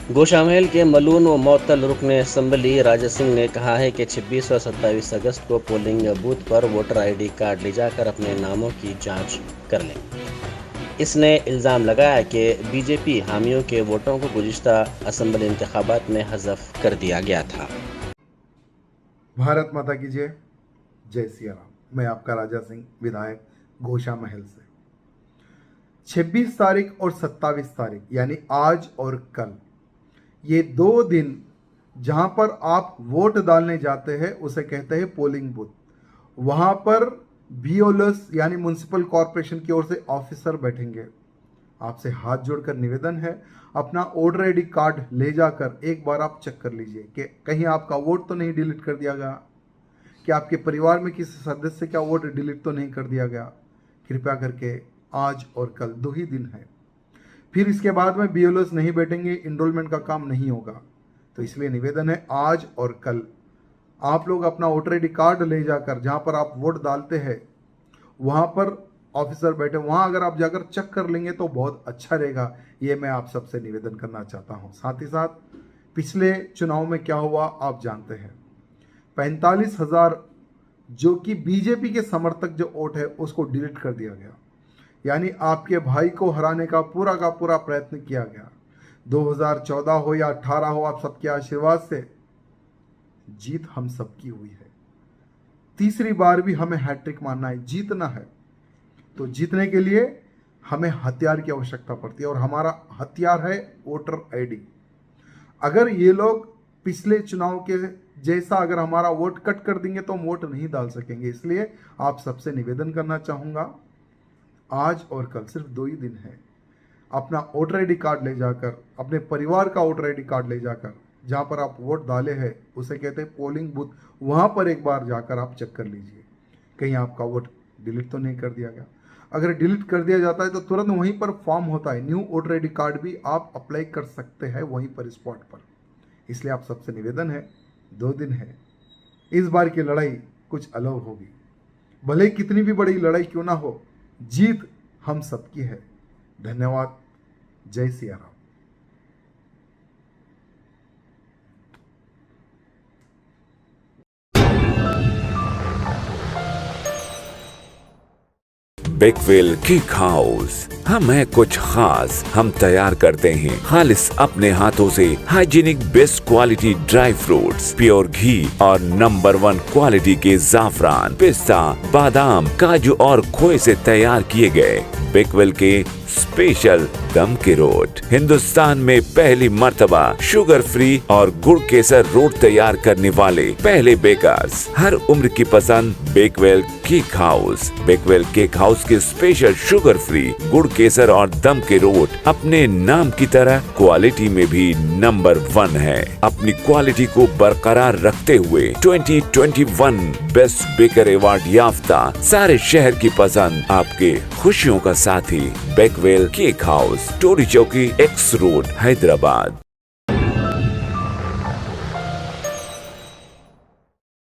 गोशामहल के मलून व मअतल रुकन असम्बली राजा सिंह ने कहा है कि 26 और 27 अगस्त को पोलिंग बूथ पर वोटर आईडी कार्ड ले जाकर अपने नामों की जांच कर लें। इसने इल्ज़ाम लगाया कि बीजेपी हामियों के वोटों को गुज़िश्ता असम्बली इंतखाबात में हज़फ कर दिया गया था। भारत माता की जय, जय सिया राम। मैं आपका राजा सिंह, विधायक गोशामहल से। 26 तारीख और 27 तारीख यानी आज और कल, ये 2 दिन जहां पर आप वोट डालने जाते हैं उसे कहते हैं पोलिंग बूथ। वहां पर बीओएलएस यानी म्युनिसिपल कॉरपोरेशन की ओर से ऑफिसर बैठेंगे। आपसे हाथ जोड़कर निवेदन है, अपना वोटर आईडी कार्ड ले जाकर एक बार आप चेक कर लीजिए कि कहीं आपका वोट तो नहीं डिलीट कर दिया गया, कि आपके परिवार में किसी सदस्य का वोट डिलीट तो नहीं कर दिया गया। कृपया करके आज और कल 2 ही दिन है, फिर इसके बाद में बीएलओस नहीं बैठेंगे, इनरोलमेंट का काम नहीं होगा। तो इसलिए निवेदन है, आज और कल आप लोग अपना वोटर आईडी कार्ड ले जाकर जहां पर आप वोट डालते हैं वहां पर ऑफिसर बैठे, वहां अगर आप जाकर चेक कर लेंगे तो बहुत अच्छा रहेगा। ये मैं आप सबसे निवेदन करना चाहता हूं। साथ ही साथ पिछले चुनाव में क्या हुआ आप जानते हैं, 45,000 जो कि बीजेपी के समर्थक जो वोट है उसको डिलीट कर दिया गया। यानी आपके भाई को हराने का पूरा प्रयत्न किया गया। 2014 हो या 18 हो, आप सबके आशीर्वाद से जीत हम सबकी हुई है। तीसरी बार भी हमें हैट्रिक मारना है, जीतना है। तो जीतने के लिए हमें हथियार की आवश्यकता पड़ती है और हमारा हथियार है वोटर आईडी। अगर ये लोग पिछले चुनाव के जैसा अगर हमारा वोट कट कर देंगे तो हम वोट नहीं डाल सकेंगे। इसलिए आप सबसे निवेदन करना चाहूँगा, आज और कल सिर्फ 2 ही दिन है, अपना वोटर आईडी कार्ड ले जाकर, अपने परिवार का वोटर आईडी कार्ड ले जाकर जहाँ पर आप वोट डाले हैं उसे कहते हैं पोलिंग बूथ, वहाँ पर एक बार जाकर आप चेक कर लीजिए कहीं आपका वोट डिलीट तो नहीं कर दिया गया। अगर डिलीट कर दिया जाता है तो तुरंत वहीं पर फॉर्म होता है, न्यू वोटर आईडी कार्ड भी आप अप्लाई कर सकते हैं वहीं पर स्पॉट पर। इसलिए आप सबसे निवेदन है, 2 दिन है, इस बार की लड़ाई कुछ अलग होगी। भले ही कितनी भी बड़ी लड़ाई क्यों ना हो, जीत हम सबकी है। धन्यवाद। जय Siya Ram. Bakewell cake house, हम है कुछ खास। हम तैयार करते हैं खालिस अपने हाथों से hygienic best quality dry fruits, pure घी और नंबर 1 क्वालिटी के जाफरान, पिस्ता, बादाम, काजू और खोए से तैयार किए गए बेकवेल के स्पेशल दम के रोट। हिंदुस्तान में पहली मर्तबा शुगर फ्री और गुड़ केसर रोट तैयार करने वाले पहले बेकर्स। हर उम्र की पसंद Bakewell cake house. Bakewell cake house के स्पेशल शुगर फ्री, गुड़ केसर और दम के रोट अपने नाम की तरह क्वालिटी में भी नंबर 1 है। अपनी क्वालिटी को बरकरार रखते हुए 2021 बेस्ट बेकर अवार्ड याफ्ता सारे शहर की पसंद, आपके खुशियों का साथी बेकवेल केक हाउस, टोरी चौकी, एक्स रोड, हैदराबाद।